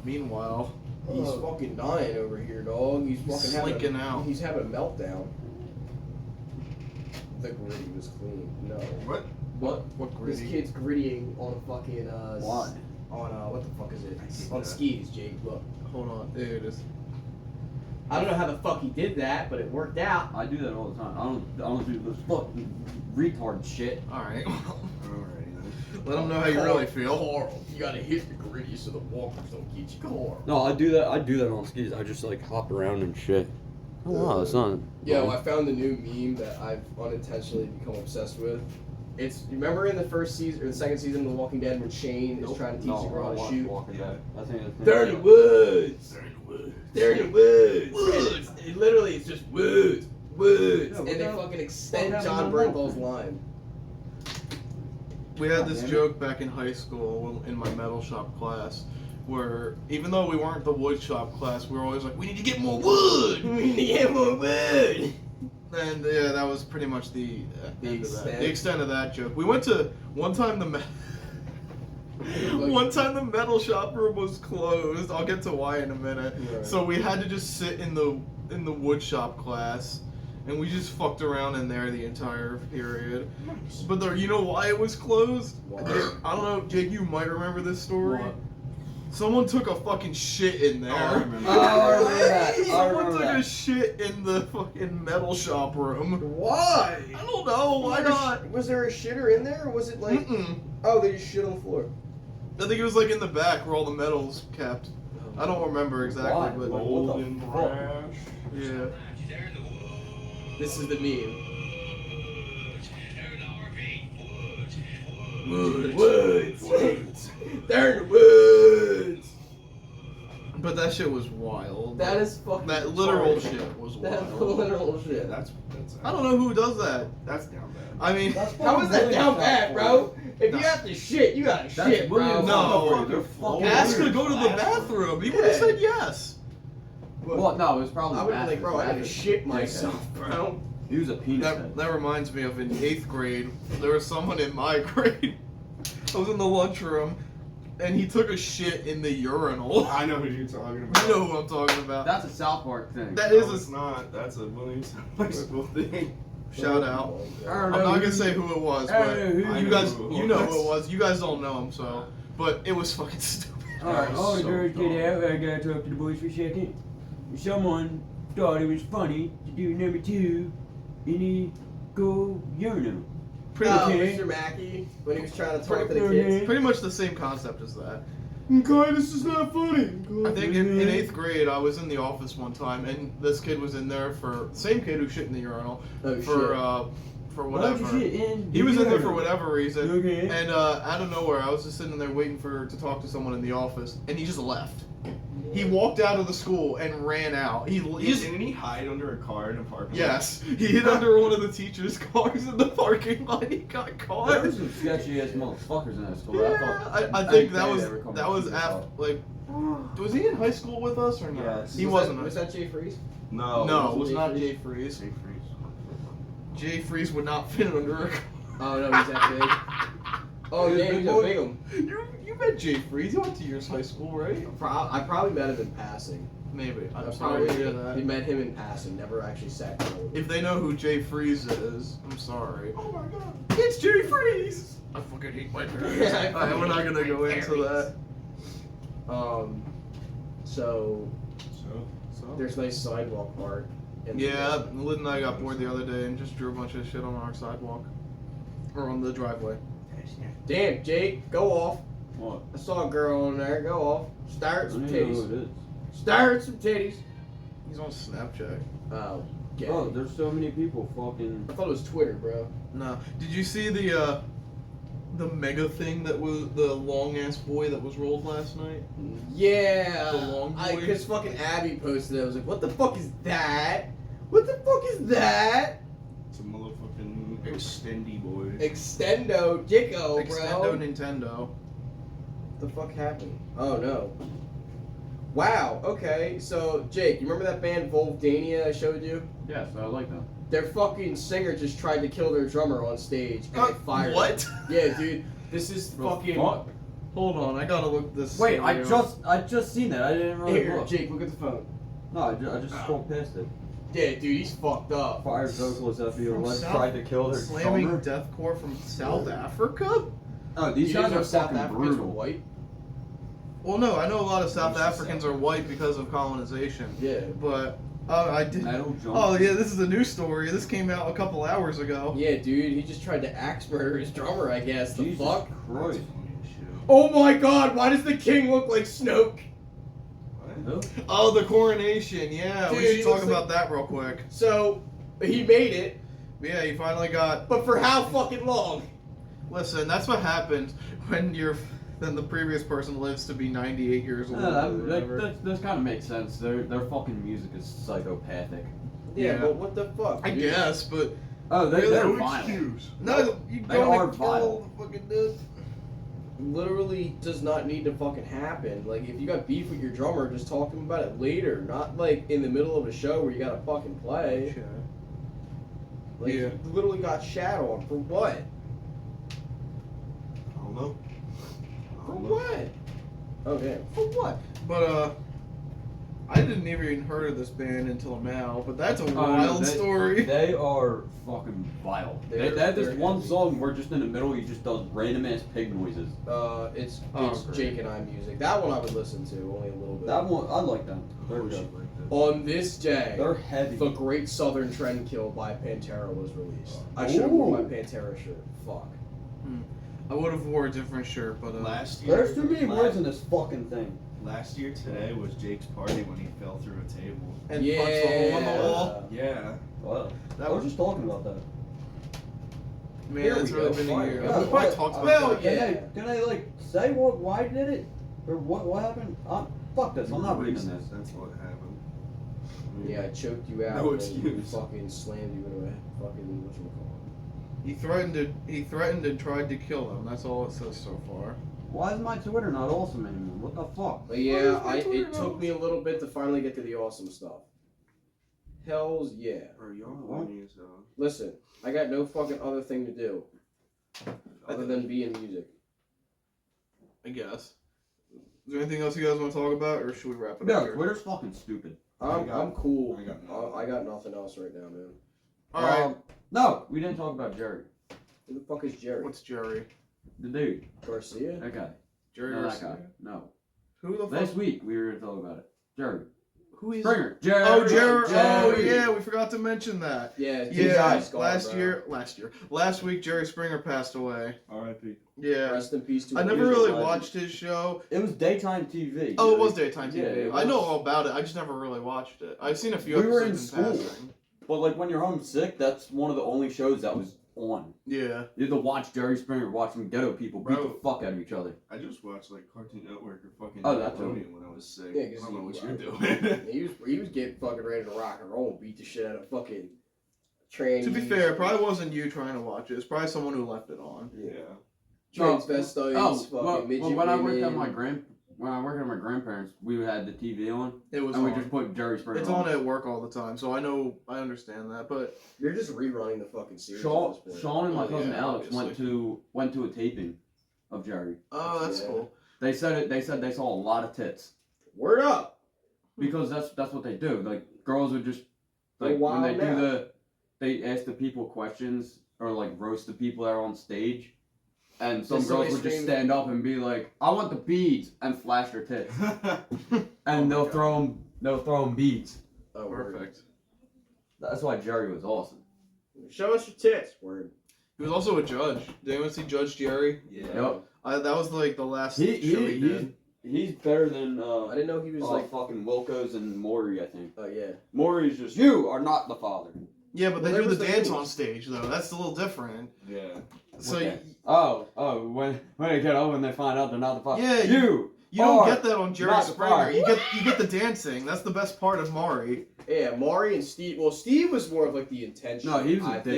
Meanwhile, He's fucking dying over here, dog. He's fucking Slinking out. He's having a meltdown. The gritty was clean. No. What? what This gritty? kid's grittying on a fucking Why? on what the fuck is it? see On that. skis, Jake. Look. Hold on, there it is. I don't know how the fuck he did that, but it worked out. I do that all the time. I don't do this fucking retard shit. All right. Alrighty then. Let them know how you really feel. Carl, you gotta hit the gritty so the walkers don't get you. Carl. No, I do that. I do that on skis. I just like hop around and shit. Oh wow, it's not. Yo, I found the new meme that I've unintentionally become obsessed with. It's remember in the first season or the second season of The Walking Dead when Shane is trying to teach the girl how to shoot. I think They're in the woods. They're in the woods. And it literally it's just woods. Yeah, And they what fucking extend happened John to that? Bernthal's line. We had this Damn it. joke back in high school in my metal shop class where even though we weren't the wood shop class, we were always like, we need to get more wood. We need to get more wood. And yeah, that was pretty much the extent. the extent of that joke. We went to one time the metal shop room was closed. I'll get to why in a minute. Right. So we had to just sit in the wood shop class, and we just fucked around in there the entire period. But you know why it was closed? Why? I don't know, Jake. You might remember this story. What? Someone took a fucking shit in there. Oh, I remember. I remember that. I Someone remember took that. a shit in the fucking metal shop room. Why? I don't know. Why not? Was there a shitter in there, or was it like? Mm-mm. Oh, they just shit on the floor. I think it was like in the back where all the metal's kept. I don't remember exactly, Why? but Like, Gold what the and fuck? brash. yeah. This is the meme. Woods. They're in the woods. But that shit was wild. That is fucking. That literal retarded. shit was That's wild. literal Yeah, shit. that's I don't know who does that. that's down bad. I mean, How is that down bad, bro? If you have to shit, you gotta That's shit, bro. Williams. No. They're fucking ask to weird. go to the bathroom. He would have Yeah. said yes. Well, no, it was probably I would have been like, bro, I had to bathroom. shit myself, bro. He was a penis head. That reminds me of in 8th grade, there was someone in my grade. I was in the lunchroom, and he took a shit in the urinal. I know who you're talking You about. know who I'm talking about. That's a South Park thing. That No, is it's not. That's a Williams High School thing. Shout out. I I'm don't know not who- gonna say who it was, I don't but know who I you know guys, who it you know was. who it was. You guys don't know him, so. But it was fucking stupid. Alright, That all was the so girls dumb. get out. I gotta talk to the boys for a second. Someone thought it was funny to do number 2 in the go urinal. Pretty, Oh, Okay. Mr. Mackey, when he was trying to talk Pretty- to the kids. pretty much the same concept as that. Okay, this is not funny. I think in 8th grade, I was in the office one time, and this kid was in there for same kid who shit in the urinal Oh, for Why'd whatever. you shit in the He was in there for urinal? whatever reason, Okay. and out of nowhere, I was just sitting there waiting to talk to someone in the office, and he just left. He walked out of the school and ran out. He just Didn't he hide under a car in a parking lot? yes, he hid under one of the teachers' cars in the parking lot. He got There caught. were some sketchy ass motherfuckers in that school. Yeah, I I think think that they was ever come that to was see us after all. like. Was he in high school with us or not? Yes. He Was wasn't. Was that Jay Freeze? No. No, it wasn't was Jay not Freeze? Jay Freeze. Jay Freeze. Jay Freeze would not fit under a car. Oh no, he's that big. Oh yeah, he's a big one. You met Jay Freeze. You went to yours high school, right? I probably met him in passing. Maybe. I'm I sorry to probably hear that. met him in passing. Never actually sat down with him. If they know who Jay Freeze is, I'm sorry. Oh my god. It's Jay Freeze. I fucking hate my parents. Yeah, I Alright, we're not gonna go into that. So So. there's nice sidewalk art. in the- Yeah, Lyd and I got bored the other day and just drew a bunch of shit on our sidewalk. Or on the driveway. Damn, Jake, go off. What? I saw a girl in there. Go off. Start I some don't even know titties. who it is. Start some titties. He's on Snapchat. Oh, gay. Oh, there's so many people fucking. I thought it was Twitter, bro. No. Did you see the mega thing that was the long ass boy that was rolled last night? Yeah. The long boy? Because fucking Abby posted it. I was like, what the fuck is that? What the fuck is that? It's a motherfucking extendy boy. Extendo Jicko, Extendo bro. Nintendo. What the fuck happened? Oh no. Wow, okay. So, Jake, you remember that band Volvdania I showed you? Yes, I like them. Their fucking singer just tried to kill their drummer on stage and they fired him. What? Yeah, dude. This is fucking. Fuck. Hold on, I gotta look this. Wait, I video. just seen that. I didn't really Here, look. Jake, look at the phone. No, I just scrolled past it. Yeah, dude, he's fucked up. Fire vocalist that From BLS South- tried to kill their slamming drummer. deathcore from South Africa. Oh, You these didn't guys know are South fucking Africans were brutal. white? Well, no, I know a lot of South Most of Africans South are white because of colonization, Yeah. but I did. Metal jump. Oh yeah, this is a news story. This came out a couple hours ago. Yeah, dude, he just tried to axe murder his drummer, I guess. The Jesus fuck? Christ. Oh my god, why does the king look like Snoke? Who? Oh, the coronation. Yeah, Dude, we he should talk looks about that real quick. So, he made it, Yeah, he finally got. but for how fucking long? Listen, that's what happens when the previous person lives to be 98 years old. or whatever. That kind of makes sense. Their fucking music is psychopathic. Yeah, Yeah. but what the fuck? I dude? guess, but Oh, Really? they're No violent. excuse. no, you They don't are kill vile. the fucking dude. literally does not need to fucking happen. Like, if you got beef with your drummer, just talk to him about it later. Not, like, in the middle of a show where you gotta fucking play. Shit. Like, Yeah. you literally got shat on. For what? I don't know. I For don't know. what? Oh, damn. For what? But I didn't even heard of this band until now. But that's a wild story. They are fucking vile. They have this They're one heavy. song where just in the middle he just does random ass pig noises. It's great. Jake and I music. That one I would listen to, only a little bit. That one I like them. They're Oh, good. shit like that. On this day, They're heavy. The Great Southern Trend Kill by Pantera was released. I should have worn my Ooh. Pantera shirt. Fuck. I would have wore a different shirt, but Last year. There's too many words in this fucking thing. Last year today was Jake's party when he fell through a table. and punch the hole in the wall. Yeah. What? That I was was just talking about that. man. Here That's we really go, been a fine. year. Yeah, We probably talked about well, that. yeah. Can I like say why did it? Or what happened? Fuck this, I'm not reading this. That's what happened. Yeah, I choked you out No and then excuse. fucking slammed you into a fucking whatchamacallit. He threatened and tried to kill him. That's all it says so far. Why is my Twitter not awesome anymore? What the fuck? But yeah, Why is my Twitter it took not? me a little bit to finally get to the awesome stuff. Hells yeah. Bro, y'all horny as hell. Listen, I got no fucking other thing to do other than be in music. I guess. Is there anything else you guys want to talk about, or should we wrap it up No, here? Twitter's fucking stupid. I'm cool. I got nothing. I got nothing else right now, man. All right. No, we didn't talk about Jerry. Who the fuck is Jerry? What's Jerry? The dude. Garcia? That guy. Jerry No, that Garcia? guy. No. Who the Last fuck? week we were gonna talk about it. Jerry. Who is? Springer. Jerry. Oh, Jerry. Oh, Jerry. yeah. We forgot to mention that. Yeah, Yeah. he's gone, Last week, Jerry Springer passed away. R.I.P. Yeah. Rest in peace to I him. never He was a really legend. watched his show. It was daytime TV. Oh, it was daytime TV. Yeah, it I know was. all about it. I just never really watched it. I've seen a few We were in episodes school. passing. But like when you're homesick, that's one of the only shows that was on. Yeah. You had to watch Jerry Springer, watch some ghetto people beat Bro. the fuck out of each other. I just watched like Cartoon Network or fucking Oh, that too. Nickelodeon when I was sick. Yeah, I 'cause don't know what you- you're doing. He was getting fucking ready to rock and roll and beat the shit out of fucking trains. To be fair, it probably wasn't you trying to watch it. It's probably someone who left it on. Yeah. Transvestites, fucking midget when I worked at women. my grandparents, we had the TV on, It was and we on. just put Jerry Springer It's on at work all the time, so I understand that. But You're just rerunning the fucking series Sean, at this point. Sean and my Oh, cousin yeah, Alex obviously. went to a taping of Jerry. oh, that's Yeah. cool. They said they saw a lot of tits Word up! because that's what they do. Like girls would just like They're when they wild do now. they ask the people questions or like roast the people that are on stage. And some Does girls somebody would just scream- stand up and be like, "I want the beads," and flash their tits, and Oh my they'll throw them beads. Oh, word. Perfect. That's why Jerry was awesome. Show us your tits. Word. He was also a judge. Did anyone see Judge Jerry? Yeah. Yep. That was like the last He- show he- he did. He's better than I didn't know he was like. fucking Wilco's and Maury, I think. Oh yeah. Maury's just, "You are not the father." Yeah, but Well, they there do was the the dance thing. on stage though. That's a little different. Yeah. So Okay. Oh, when they get up and they find out they're not the father. Yeah, you don't are get that on Jerry not the Springer. father. You get the dancing. That's the best part of Maury. Yeah, Maury and Steve. Well, Steve was more of like the intention. No, he was a I dick. think.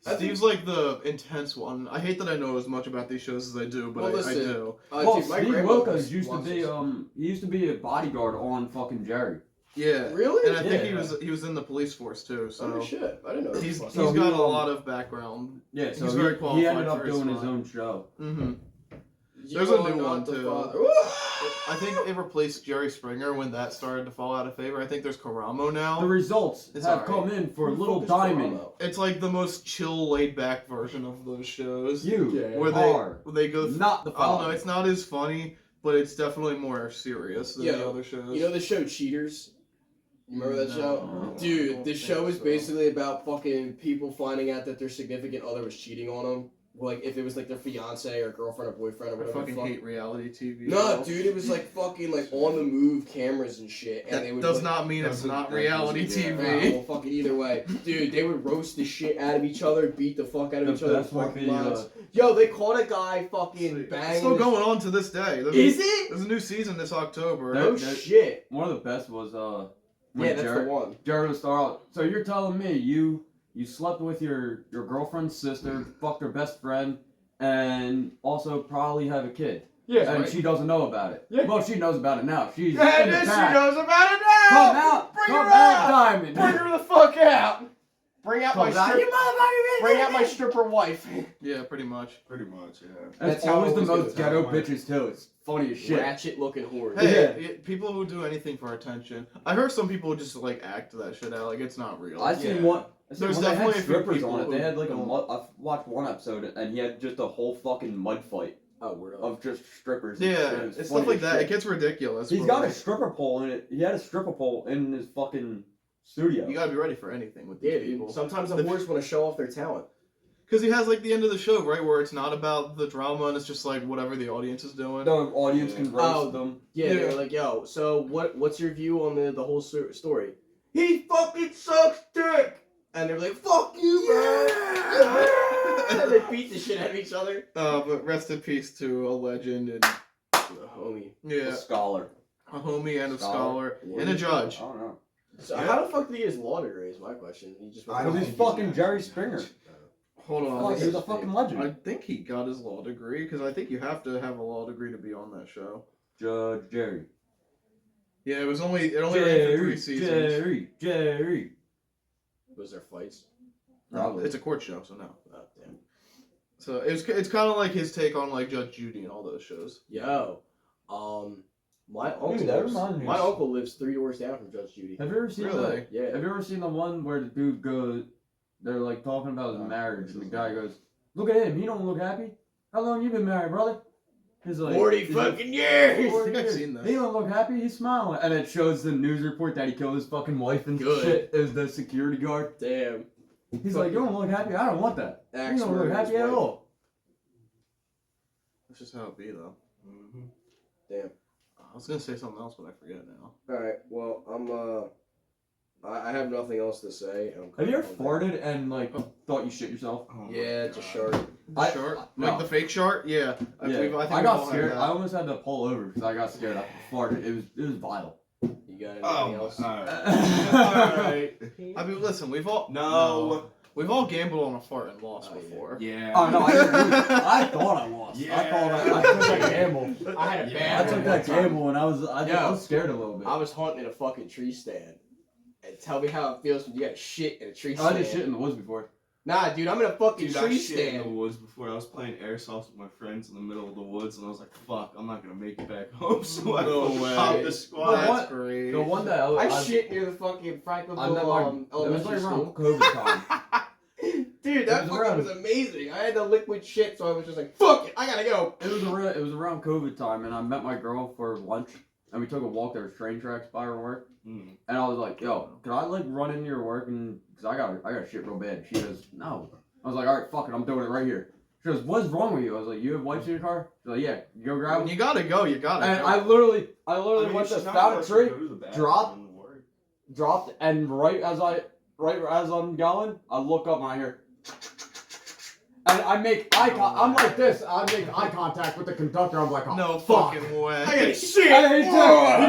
Yeah. Steve's like the intense one. I hate that I know as much about these shows as I do, but Well, I listen, do. Well, dude, my Steve grandma Wilco's used to watched be this. he used to be a bodyguard on fucking Jerry. Yeah. Really? And I think Yeah. he was in the police force too. So Oh shit! I didn't know. he's He's So got he, a lot of background. Yeah, so He's very he qualified ended up for his doing his spot. own show. Mm-hmm. You There's a are new not one, the too. father. I think they replaced Jerry Springer when that started to fall out of favor. I think there's Karamo now. The results It's have alright. come in for Who the Little fuck is Diamond. Karamo? It's like the most chill, laid back version of those shows. You Yeah. Where they are where they go. not the I don't know. father. It's not as funny, but it's definitely more serious than the Yo, other shows. You know the show Cheaters? You remember that No. show? I Dude, don't this think show is so. basically about fucking people finding out that their significant other was cheating on them. Like if it was like their fiance or girlfriend or boyfriend or I whatever. fucking the fuck. hate reality TV. No, dude, it was like fucking like on the move cameras and shit, and That they would does like, not mean it's Doesn't- not that reality doesn't- Ah, TV. well, fucking either way, dude, they would roast the shit out of each other, beat the fuck out of The each other in best would parking be, lots. Yo, they caught a guy fucking It's banging. still his- going on to this day. Is it? There's a new season this October. No That- shit. One of the best was when Yeah, that's Jerry, the one. Jerry would start out. So you're telling me you slept with your girlfriend's sister, fucked her best friend, and also probably have a kid. Yeah, And right. she doesn't know about it. Yeah. Well, she knows about it now. She's And in the then back. she knows about it now. Come out, Bring come her out, out. Diamond. Bring her the fuck out. Bring out my Comes out, stripper. you motherfucker. Bring out my stripper wife. Yeah, pretty much. Pretty much, yeah. That's That's always the always most gonna ghetto tell bitches too. It's funny as shit. Ratchet looking whore. Hey, people who do anything for attention. I heard some people just like act that shit out, like it's not real. I seen Yeah. one. I seen There's one that definitely a had few strippers people on it. They who had like a don't. mud. I watched one episode and he had just a whole fucking mud fight Oh, word up. of just strippers. and Yeah, shit. It was it's funny stuff like as that. shit. It gets ridiculous. He's but, got a like, stripper pole in it. He had a stripper pole in his fucking studio. You gotta be ready for anything with these Yeah, dude. people. Sometimes the The- whores want to show off their talent. Because he has like the end of the show, right, where it's not about the drama and it's just like whatever the audience is doing. The audience can roast Oh, them. Yeah, Yeah. they're like, yo, so what's your view on the whole story? He fucking sucks dick! And they're like, fuck you, man! And they beat the shit out of each other. But rest in peace to a legend and The homie. A yeah, scholar. a homie and a Scholar. scholar and a judge. I don't know. So Yeah. how the fuck did he get his law degree is my question. He just I don't Because think he's fucking Jerry Springer. Hold Oh, on. he's a fucking legend. I think he got his law degree because I think you have to have a law degree to be on that show. Judge Jerry. Yeah, it only ran for 3 seasons. Jerry. Was there fights? Probably. It's a court show, so no. Oh, damn. So it's kind of like his take on like Judge Judy and all those shows. Yo, my uncle. Dude, that reminds me. My uncle lives 3 doors down from Judge Judy. Have you ever seen Really? the? Yeah. Have you ever seen the one where the dude goes? They're like talking about his No, marriage, this and the is guy not. goes, "Look at him. He don't look happy. How long you been married, brother?" He's like, 40 he's like, fucking years! 40 I think I've years. seen this. He don't look happy. He's smiling, and it shows the news report that he killed his fucking wife and Good. shit as the security guard. Damn. He's like, "You don't look happy. I don't want that. You Axe don't look murdered his happy at wife. all." That's just how it be though. Mm-hmm. Damn. I was gonna say something else, but I forget now. Alright, well, I have nothing else to say. Have you ever farted and like thought you shit yourself? Oh my Yeah, it's a God. shark. I- Shark? no. Like the fake shark? Yeah. I Yeah, think I we've got all had scared. that. I almost had to pull over because I got scared. I farted. It was vital. You got anything Oh, else? alright. Alright. I mean, listen, we've all No. we've all gambled on a fart and lost Oh, yeah. before. Yeah. Oh no, I didn't lose. I thought I lost. Yeah. I thought I took that gamble. I had a Yeah. bad I took one that one time. gamble and I was scared a little bit. I was hunting in a fucking tree stand. And tell me how it feels when you got shit in a tree I stand. did shit in the woods before. Nah, dude, I'm in a fucking Dude, I tree shit in the stand. woods before. I was playing airsoft with my friends in the middle of the woods, and I was like, "Fuck, I'm not gonna make it back home." So I No fucking way. popped the The squad. That's one- great. The one that I shit near the fucking I met Franklinville my, it was elementary like around school. COVID time. Dude, It that was fucking around- was amazing. I had the liquid shit, so I was just like, fuck it, I gotta go. It was around COVID time, and I met my girl for lunch, and we took a walk. There was train tracks by her work, Mm. and I was like, "Yo, can I like run into your work and because I got shit real bad." She goes, "No." I was like, "All right, fuck it, I'm doing it right here." She goes, "What's wrong with you?" I was like, "You have wipes in your car?" She's like, "Yeah, you go grab When them." you gotta go, you gotta And go. I literally I mean, went to she's not found a unless you tree, go to the bathroom drop. and work. dropped, and right as I'm going, I look up and I hear, and I make I'm like this. I make eye contact with the conductor. I'm like, "Oh, no fuck." fucking way. I gotta shit. And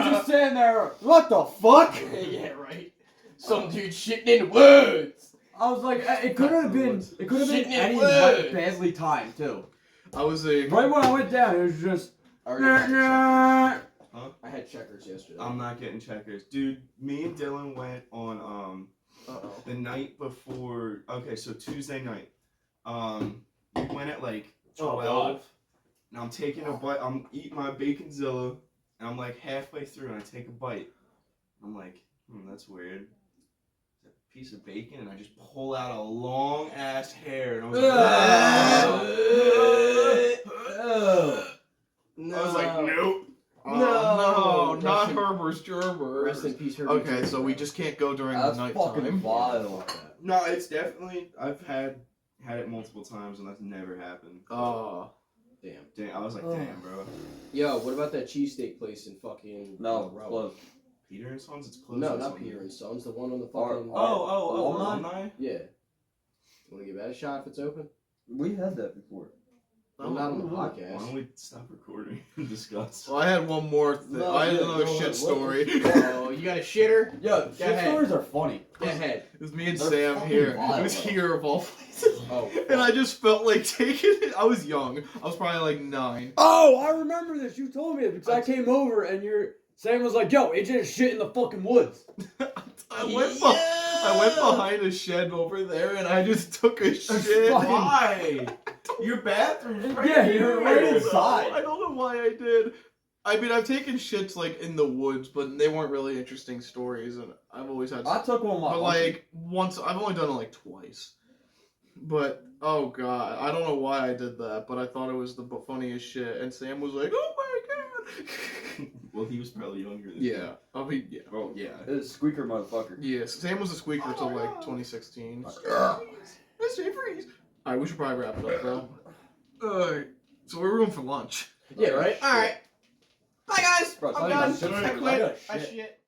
he's just standing there. What the fuck? Yeah, right. Some dude shitting in the woods. I was like, it could have been Shitting in any woods. badly timed too. I was a Right when I went down, it was just. I already had checkers. Huh? I had checkers yesterday. I'm not getting checkers, dude. Me and Dylan went on uh-oh. the night before. Okay, so Tuesday night. We went at like 12. Oh, God. And I'm taking a bite. I'm eating my baconzilla, and I'm like halfway through, and I take a bite. I'm like, that's weird. It's a piece of bacon, and I just pull out a long ass hair, and I was like, No. I was like, nope. Oh, No. no, not Rest in- Herber's Gerber. Rest in peace, Herbie. Okay, so we just can't go during That's the night fucking time. vile. No, it's definitely. I've had it multiple times, and that's never happened. Oh, Damn. Damn, I was like, Oh. damn, bro. Yo, what about that cheesesteak place in fucking No, Rowan? close. Peter and Sons, it's closed. No, on not Sunday. Peter and Sons. The one on the Our- fucking. Alumni? Yeah. You want to give that a shot if it's open? We had that before. I'm not on the Why podcast. don't we stop recording and discuss? well, I had one more thing. No, I had yeah, another go shit ahead. story. Oh, you got a shitter? Yo, shit ahead. stories are funny. Go ahead. It was me and They're Sam fucking here. wild, It was though. here of all places. Oh. And I just felt like taking it. I was young. I was probably like 9. Oh, I remember this. You told me it because I came over and Sam was like, "Yo, AJ is shit in the fucking woods." I went behind a shed over there and I just took a shit. fucking- Why? Your bathroom's right Yeah, here. you're right inside. I don't know why I did. I mean, I've taken shits like in the woods, but they weren't really interesting stories, and I've always had. I took one. But like once, I've only done it like twice. But oh god, I don't know why I did that, but I thought it was the funniest shit, and Sam was like, "Oh my god." Well, he was probably younger than Yeah. Oh, yeah. Oh, yeah. It's squeaker motherfucker. Yeah. Sam was a squeaker till like 2016. Stay freeze. All right, we should probably wrap it up though. Alright, so we're going for lunch. Yeah, right? Alright. Bye, guys. Bro, I'm tell you done. about shit. I I quit. got I shit. shit.